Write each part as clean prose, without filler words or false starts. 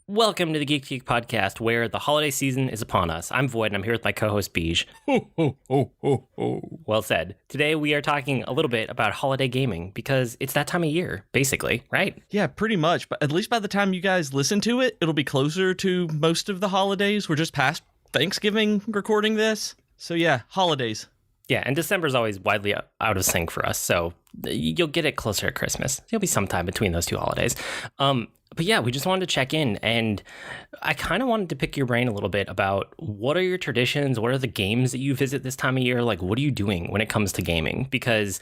Welcome to the Geek Podcast, where the holiday season is upon us. I'm Void, and I'm here with my co-host, Beej. Ho, ho, ho, ho, ho. Well said. Today, we are talking a little bit about holiday gaming, because it's that time of year, basically, right? Yeah, pretty much. But at least by the time you guys listen to it, it'll be closer to most of the holidays. We're just past Thanksgiving recording this. So yeah, holidays. Yeah, and December's always widely out of sync for us, so you'll get it closer to Christmas. There'll be some time between those two holidays. But yeah, we just wanted to check in, and I kind of wanted to pick your brain a little bit about what are your traditions, what are the games that you visit this time of year, like what are you doing when it comes to gaming? Because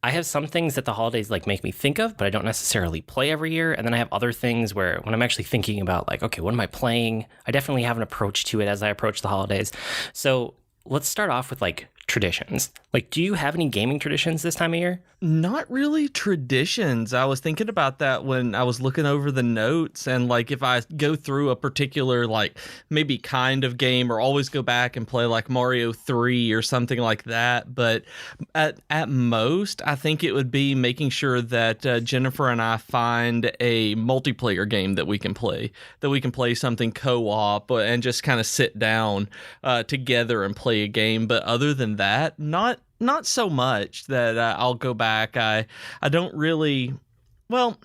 I have some things that the holidays like make me think of, but I don't necessarily play every year, and then I have other things where when I'm actually thinking about like, okay, what am I playing? I definitely have an approach to it as I approach the holidays. So let's start off with like traditions. Like, do you have any gaming traditions this time of year? Not really traditions. I was thinking about that when I was looking over the notes, and like if I go through a particular like maybe kind of game, or always go back and play like Mario 3 or something like that. But at most, I think it would be making sure that Jennifer and I find a multiplayer game that we can play something co-op and just kind of sit down together and play a game. But other than that, not so much that I'll go back. I don't really, well,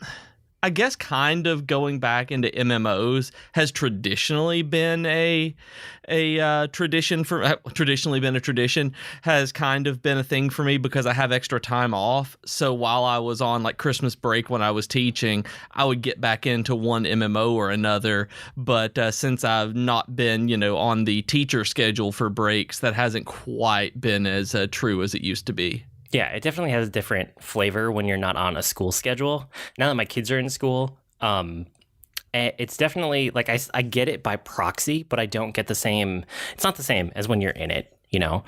I guess kind of going back into MMOs has traditionally been a tradition has kind of been a thing for me because I have extra time off. So while I was on like Christmas break when I was teaching, I would get back into one MMO or another. But since I've not been, on the teacher schedule for breaks, that hasn't quite been as true as it used to be. Yeah, it definitely has a different flavor when you're not on a school schedule. Now that my kids are in school, it's definitely like I get it by proxy, but I don't get the same. It's not the same as when you're in it, No,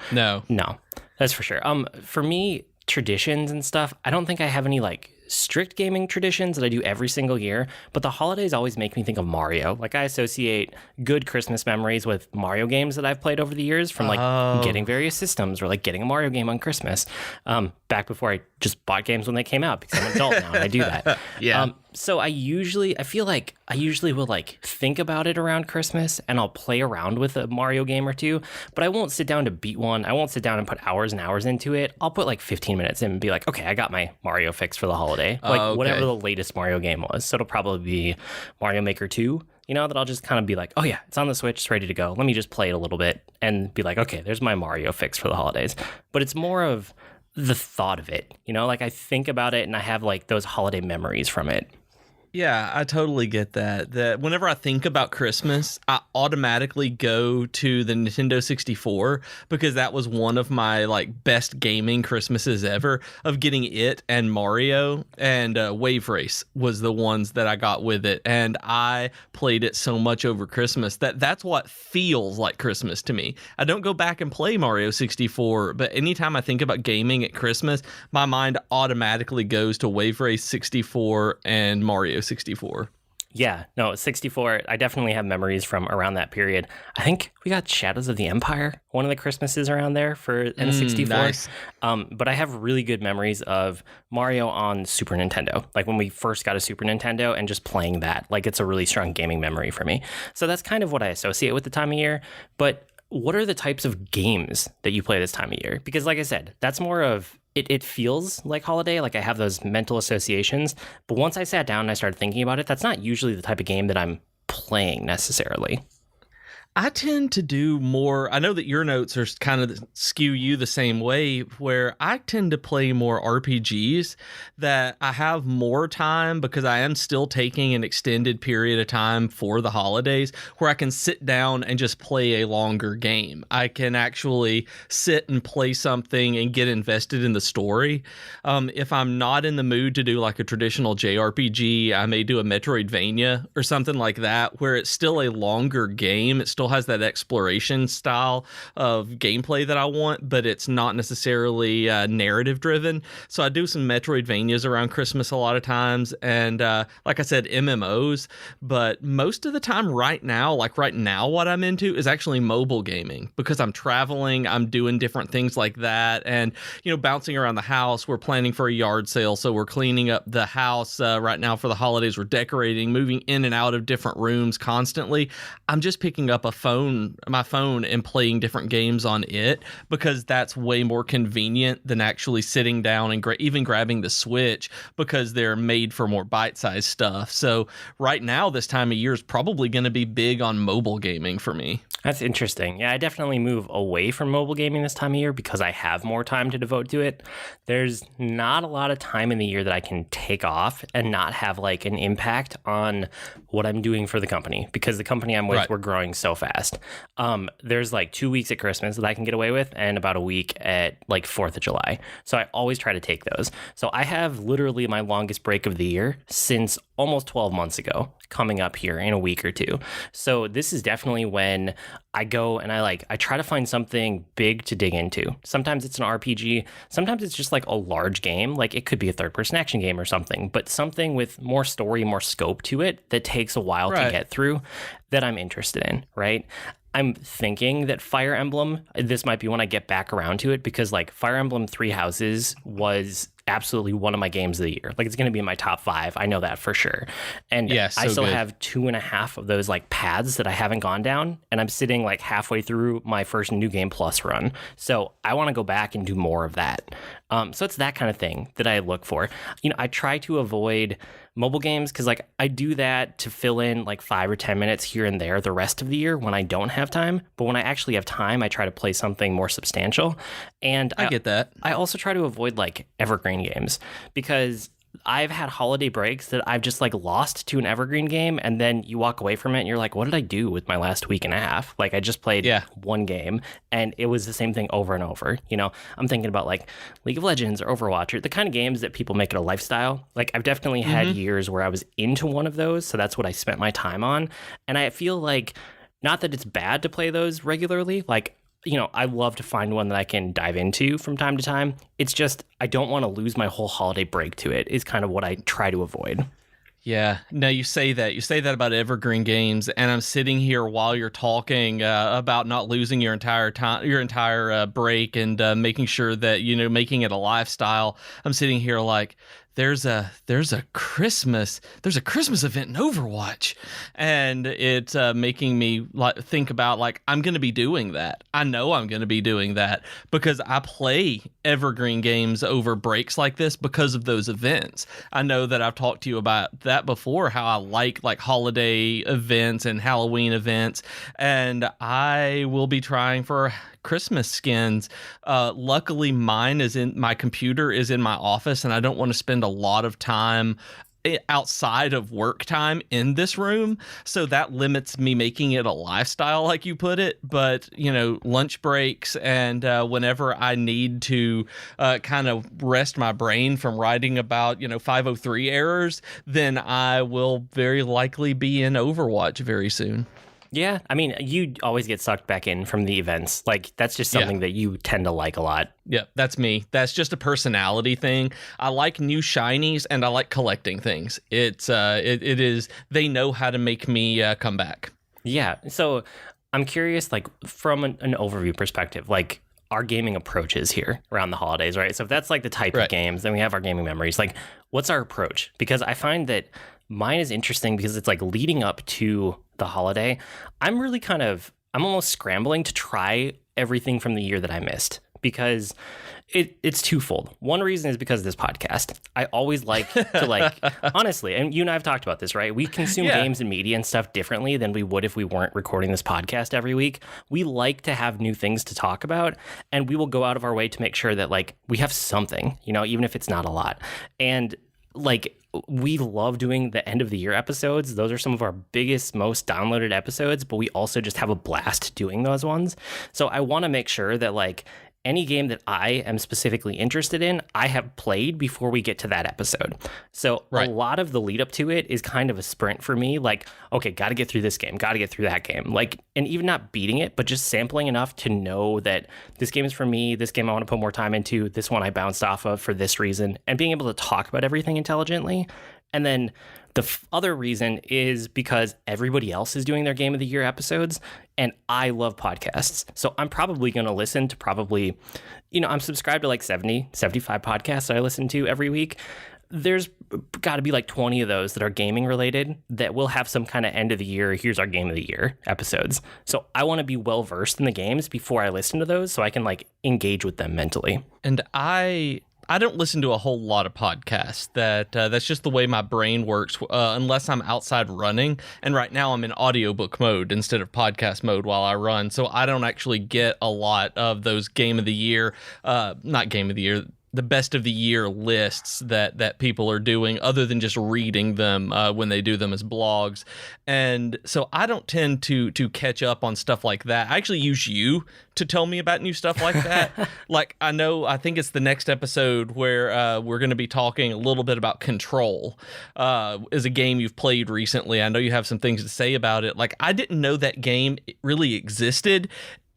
that's for sure. For me, traditions and stuff, I don't think I have any like strict gaming traditions that I do every single year, but the holidays always make me think of Mario. Like I associate good Christmas memories with Mario games that I've played over the years, from like getting various systems or like getting a Mario game on Christmas. Back before I just bought games when they came out, because I'm an adult now and I do that. Yeah. So I feel like I usually will like think about it around Christmas and I'll play around with a Mario game or two, but I won't sit down to beat one. I won't sit down and put hours and hours into it. I'll put like 15 minutes in and be like, okay, I got my Mario fix for the holiday. Like whatever the latest Mario game was. So it'll probably be Mario Maker 2, that I'll just kind of be like, oh yeah, it's on the Switch, it's ready to go. Let me just play it a little bit and be like, okay, there's my Mario fix for the holidays. But it's more of the thought of it, like I think about it and I have like those holiday memories from it. Yeah, I totally get that. That whenever I think about Christmas, I automatically go to the Nintendo 64 because that was one of my like best gaming Christmases ever, of getting it and Mario, and Wave Race was the ones that I got with it, and I played it so much over Christmas that's what feels like Christmas to me. I don't go back and play Mario 64, but anytime I think about gaming at Christmas, my mind automatically goes to Wave Race 64 and Mario 64. Yeah, no, 64, I definitely have memories from around that period. I think we got Shadows of the Empire, one of the Christmases around there for N64. Nice. But I have really good memories of Mario on Super Nintendo, like when we first got a Super Nintendo and just playing that. Like it's a really strong gaming memory for me. So that's kind of what I associate with the time of year. But what are the types of games that you play this time of year? Because like I said, that's more of it feels like holiday, like I have those mental associations. But once I sat down and I started thinking about it, that's not usually the type of game that I'm playing necessarily. I tend to do more. I know that your notes are kind of skew you the same way, where I tend to play more RPGs that I have more time because I am still taking an extended period of time for the holidays where I can sit down and just play a longer game. I can actually sit and play something and get invested in the story. If I'm not in the mood to do like a traditional JRPG, I may do a Metroidvania or something like that, where it's still a longer game. It's still still has that exploration style of gameplay that I want, but it's not necessarily narrative driven. So I do some Metroidvanias around Christmas a lot of times, and like I said, MMOs. But most of the time right now, what I'm into is actually mobile gaming, because I'm traveling, I'm doing different things like that, and bouncing around the house. We're planning for a yard sale, so we're cleaning up the house right now for the holidays. We're decorating, moving in and out of different rooms constantly. I'm just picking up my phone and playing different games on it, because that's way more convenient than actually sitting down and even grabbing the Switch, because they're made for more bite-sized stuff. So right now, this time of year is probably going to be big on mobile gaming for me. That's interesting. Yeah, I definitely move away from mobile gaming this time of year because I have more time to devote to it. There's not a lot of time in the year that I can take off and not have like an impact on what I'm doing for the company, because the company I'm with, we're growing so fast. There's like 2 weeks at Christmas that I can get away with, and about a week at like 4th of July. So I always try to take those. So I have literally my longest break of the year since almost 12 months ago, coming up here in a week or two. So this is definitely when I go and I try to find something big to dig into. Sometimes it's an RPG. Sometimes it's just like a large game. Like it could be a third-person action game or something, but something with more story, more scope to it that takes a while to get through, that I'm interested in, right? I'm thinking that Fire Emblem, this might be when I get back around to it, because like Fire Emblem Three Houses was absolutely one of my games of the year. Like it's going to be in my top 5. I know that for sure. And I still have 2.5 of those like paths that I haven't gone down. And I'm sitting like halfway through my first New Game Plus run. So I want to go back and do more of that. So it's that kind of thing that I look for. I try to avoid mobile games because like I do that to fill in like 5 or 10 minutes here and there the rest of the year when I don't have time. But when I actually have time, I try to play something more substantial. And I get that. I also try to avoid like evergreen games, because I've had holiday breaks that I've just like lost to an evergreen game, and then you walk away from it and you're like, what did I do with my last week and a half? Like I just played one game and it was the same thing over and over. I'm thinking about like League of Legends or Overwatch, or the kind of games that people make it a lifestyle. Like I've definitely had years where I was into one of those, so that's what I spent my time on. And I feel like, not that it's bad to play those regularly, like I love to find one that I can dive into from time to time. It's just, I don't want to lose my whole holiday break to it, is kind of what I try to avoid. Yeah, no, you say that about evergreen games, and I'm sitting here while you're talking about not losing your entire time, your entire break, and making sure that making it a lifestyle. I'm sitting here like, there's a Christmas event in Overwatch, and it's making me think about I'm going to be doing that. I know I'm going to be doing that because I play evergreen games over breaks like this because of those events. I know that I've talked to you about that before, how I like holiday events and Halloween events, and I will be trying for Christmas skins. Luckily, my computer is in my office, and I don't want to spend a lot of time outside of work time in this room, so that limits me making it a lifestyle, like you put it. But lunch breaks and whenever I need to kind of rest my brain from writing about 503 errors, then I will very likely be in Overwatch very soon. Yeah, I mean, you always get sucked back in from the events. Like, that's just something that you tend to like a lot. Yeah, that's me. That's just a personality thing. I like new shinies, and I like collecting things. It is, they know how to make me come back. Yeah, so I'm curious, like, from an overview perspective, like, our gaming approaches here around the holidays, right? So if that's like the type of games, then we have our gaming memories. Like, what's our approach? Because I find that mine is interesting because it's like leading up to the holiday. I'm almost scrambling to try everything from the year that I missed, because it's twofold. One reason is because of this podcast. I always like to honestly, and you and I have talked about this, right? We consume games and media and stuff differently than we would if we weren't recording this podcast every week. We like to have new things to talk about, and we will go out of our way to make sure that we have something, even if it's not a lot. And we love doing the end of the year episodes. Those are some of our biggest, most downloaded episodes, but we also just have a blast doing those ones. So I want to make sure that any game that I am specifically interested in, I have played before we get to that episode. So a lot of the lead up to it is kind of a sprint for me. Like, okay, got to get through this game, got to get through that game. Like, and even not beating it, but just sampling enough to know that this game is for me. This game I want to put more time into. This one I bounced off of for this reason, and being able to talk about everything intelligently. And then the other reason is because everybody else is doing their Game of the Year episodes, and I love podcasts. So I'm probably going to listen to I'm subscribed to like 70, 75 podcasts I listen to every week. There's got to be like 20 of those that are gaming related that will have some kind of end of the year, here's our Game of the Year episodes. So I want to be well versed in the games before I listen to those so I can like engage with them mentally. And I don't listen to a whole lot of podcasts. That's just the way my brain works, unless I'm outside running. And right now I'm in audiobook mode instead of podcast mode while I run. So I don't actually get a lot of those Game of the Year, not Game of the Year, the best of the year lists that people are doing, other than just reading them when they do them as blogs. And so I don't tend to catch up on stuff like that. I actually use you to tell me about new stuff like that. Like, I think it's the next episode where we're going to be talking a little bit about Control, is a game you've played recently. I know you have some things to say about it. Like, I didn't know that game really existed.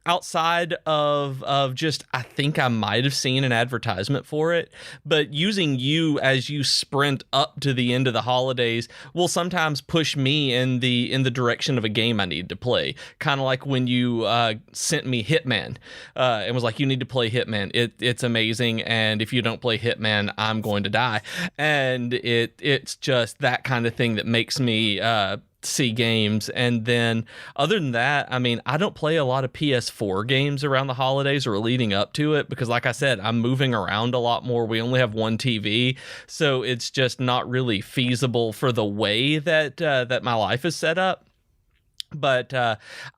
Outside of just, I think I might have seen an advertisement for it, but using you as you sprint up to the end of the holidays will sometimes push me in the direction of a game I need to play. Kind of like when you sent me Hitman and was like, you need to play Hitman. It's amazing, and if you don't play Hitman, I'm going to die. And it's just that kind of thing that makes me see games. And then other than that, I mean, I don't play a lot of PS4 games around the holidays or leading up to it because, like I said, I'm moving around a lot more. We only have one TV, so it's just not really feasible for the way that my life is set up. But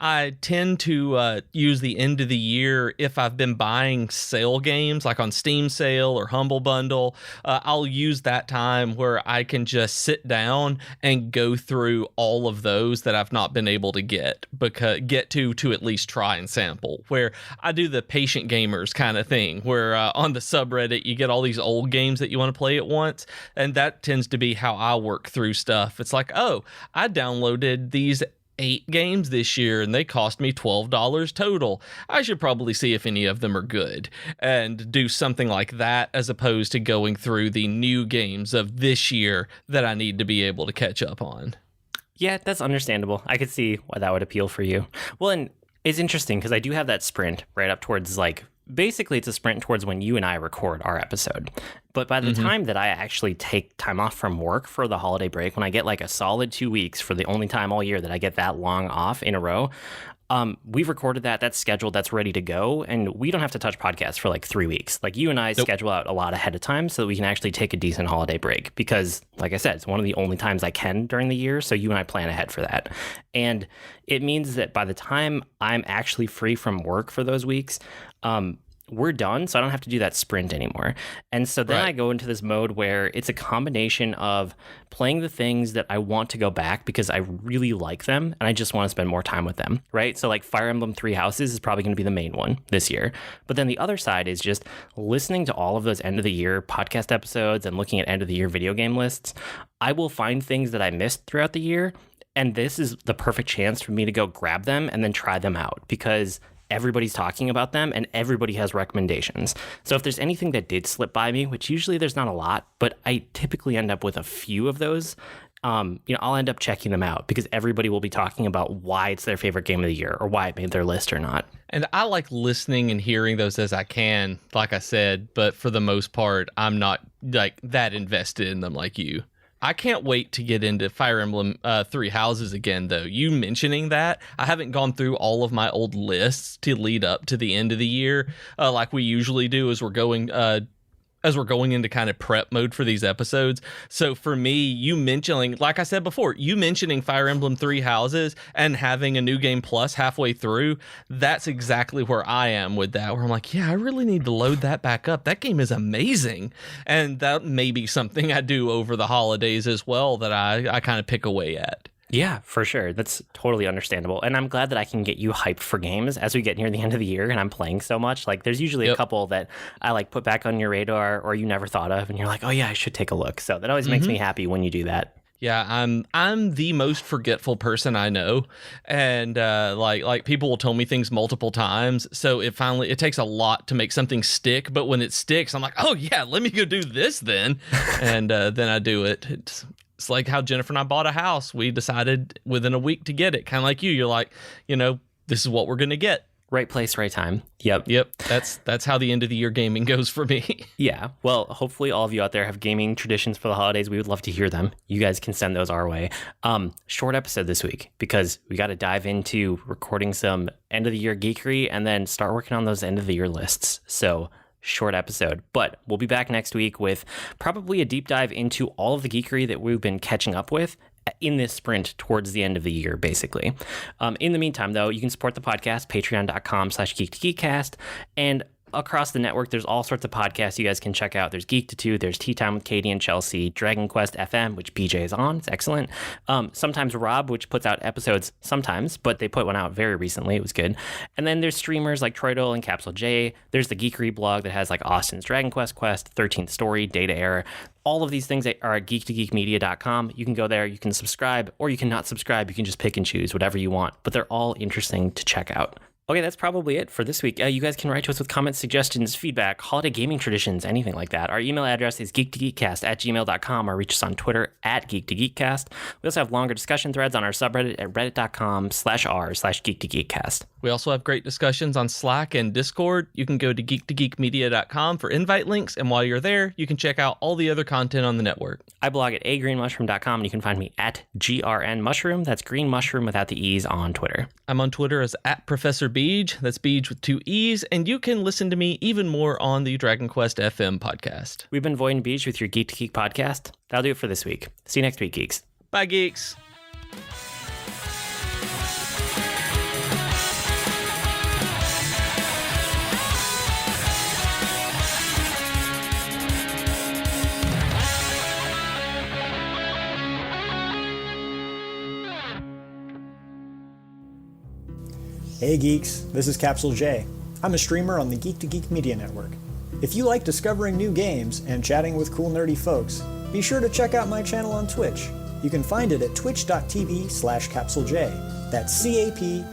I tend to use the end of the year if I've been buying sale games, like on Steam Sale or Humble Bundle. I'll use that time where I can just sit down and go through all of those that I've not been able to get to at least try and sample. Where I do the patient gamers kind of thing, where on the subreddit you get all these old games that you want to play at once, and that tends to be how I work through stuff. It's like, oh, I downloaded these 8 games this year and they cost me $12 total. I should probably see if any of them are good and do something like that, as opposed to going through the new games of this year that I need to be able to catch up on. Yeah, that's understandable. I could see why that would appeal for you. Well, and it's interesting because I do have that sprint right up towards, like, basically it's a sprint towards when you and I record our episode. But by the time that I actually take time off from work for the holiday break, when I get like a solid 2 weeks for the only time all year that I get that long off in a row, we've recorded that's scheduled, that's ready to go, and we don't have to touch podcasts for like 3 weeks. Like, you and I schedule out a lot ahead of time so that we can actually take a decent holiday break because, like I said, it's one of the only times I can during the year, so you and I plan ahead for that. And it means that by the time I'm actually free from work for those weeks, we're done, so I don't have to do that sprint anymore. And so then I go into this mode where it's a combination of playing the things that I want to go back because I really like them and I just want to spend more time with them, right? So like Fire Emblem Three Houses is probably going to be the main one this year. But then the other side is just listening to all of those end of the year podcast episodes and looking at end of the year video game lists. I will find things that I missed throughout the year, and this is the perfect chance for me to go grab them and then try them out because everybody's talking about them and everybody has recommendations. So if there's anything that did slip by me, which usually there's not a lot, but I typically end up with a few of those, I'll end up checking them out because everybody will be talking about why it's their favorite game of the year or why it made their list or not. And I like listening and hearing those as I can, like I said, but for the most part, I'm not like that invested in them like you. I can't wait to get into Fire Emblem Three Houses again, though. You mentioning that, I haven't gone through all of my old lists to lead up to the end of the year like we usually do as we're going into kind of prep mode for these episodes. So for me, you mentioning, like I said before, you mentioning Fire Emblem Three Houses and having a new game plus halfway through, that's exactly where I am with that, where I'm like, yeah, I really need to load that back up. That game is amazing. And that may be something I do over the holidays as well that I kind of pick away at. Yeah, for sure. That's totally understandable. And I'm glad that I can get you hyped for games as we get near the end of the year and I'm playing so much. Like there's usually a couple that I like put back on your radar or you never thought of and you're like, oh yeah, I should take a look. So that always makes me happy when you do that. Yeah, I'm the most forgetful person I know, and like people will tell me things multiple times, so it takes a lot to make something stick. But when it sticks, I'm like, oh yeah, let me go do this then, and then I do it. It's like how Jennifer and I bought a house. We decided within a week to get it. Kind of like you. You're like, this is what we're gonna get. Right place, right time. Yep. That's how the end of the year gaming goes for me. Yeah. Well, hopefully all of you out there have gaming traditions for the holidays. We would love to hear them. You guys can send those our way. Short episode this week because we got to dive into recording some end of the year geekery and then start working on those end of the year lists. So short episode, but we'll be back next week with probably a deep dive into all of the geekery that we've been catching up with in this sprint towards the end of the year, basically. In the meantime, though, you can support the podcast, patreon.com/geek2geekcast, and across the network, there's all sorts of podcasts you guys can check out. There's Geek to Two, there's Tea Time with Katie and Chelsea, Dragon Quest FM, which PJ is on. It's excellent. Sometimes Rob, which puts out episodes sometimes, but they put one out very recently. It was good. And then there's streamers like Troidal and Capsule J. There's the Geekery blog that has like Austin's Dragon Quest, 13th Story, Data Error. All of these things are at geek2geekmedia.com. You can go there, you can subscribe, or you can not subscribe. You can just pick and choose whatever you want, but they're all interesting to check out. Okay, that's probably it for this week. You guys can write to us with comments, suggestions, feedback, holiday gaming traditions, anything like that. Our email address is geek2geekcast@gmail.com or reach us on Twitter @geek2geekcast. We also have longer discussion threads on our subreddit at reddit.com/r/geek2geekcast. We also have great discussions on Slack and Discord. You can go to geek2geekmedia.com for invite links, and while you're there, you can check out all the other content on the network. I blog at agreenmushroom.com, and you can find me at grnmushroom. That's green mushroom without the E's on Twitter. I'm on Twitter as @Professor Beej. That's Beej with 2 E's, and you can listen to me even more on the Dragon Quest FM podcast. We've been Void and Beej with your Geek to Geek podcast. That'll do it for this week. See you next week, geeks. Bye, geeks. Hey geeks, this is Capsule J. I'm a streamer on the Geek to Geek Media Network. If you like discovering new games and chatting with cool nerdy folks, be sure to check out my channel on Twitch. You can find it at twitch.tv/CapsuleJ. That's CapsuleJay.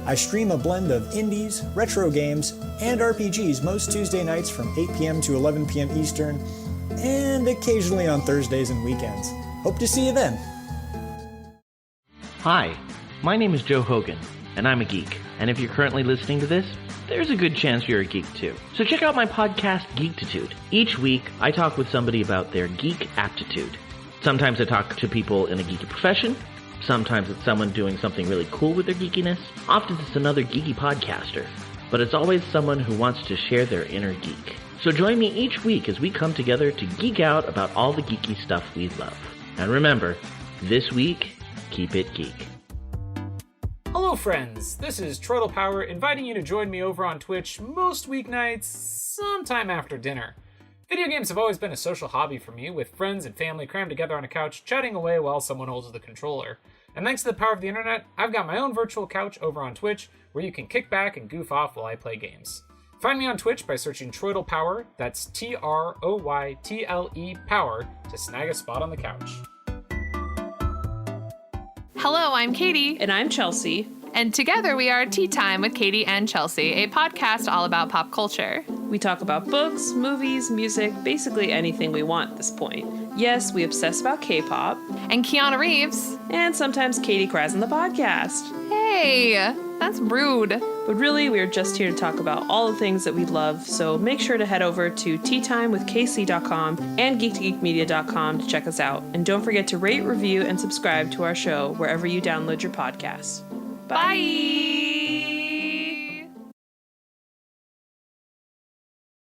I stream a blend of indies, retro games, and RPGs most Tuesday nights from 8 p.m. to 11 p.m. Eastern, and occasionally on Thursdays and weekends. Hope to see you then. Hi, my name is Joe Hogan, and I'm a geek. And if you're currently listening to this, there's a good chance you're a geek too. So check out my podcast, Geektitude. Each week, I talk with somebody about their geek aptitude. Sometimes I talk to people in a geeky profession. Sometimes it's someone doing something really cool with their geekiness. Often it's another geeky podcaster. But it's always someone who wants to share their inner geek. So join me each week as we come together to geek out about all the geeky stuff we love. And remember, this week, keep it geek. Hello friends, this is Troidal Power inviting you to join me over on Twitch most weeknights, sometime after dinner. Video games have always been a social hobby for me, with friends and family crammed together on a couch, chatting away while someone holds the controller. And thanks to the power of the internet, I've got my own virtual couch over on Twitch, where you can kick back and goof off while I play games. Find me on Twitch by searching Troidal Power, that's TROYTLE Power, to snag a spot on the couch. Hello, I'm Katie. And I'm Chelsea. And together we are Tea Time with Katie and Chelsea, a podcast all about pop culture. We talk about books, movies, music, basically anything we want at this point. Yes, we obsess about K-pop. And Keanu Reeves. And sometimes Katie cries on the podcast. Hey, that's rude. But really, we are just here to talk about all the things that we love, so make sure to head over to teatimewithkc.com and geek2geekmedia.com to check us out. And don't forget to rate, review, and subscribe to our show wherever you download your podcasts. Bye!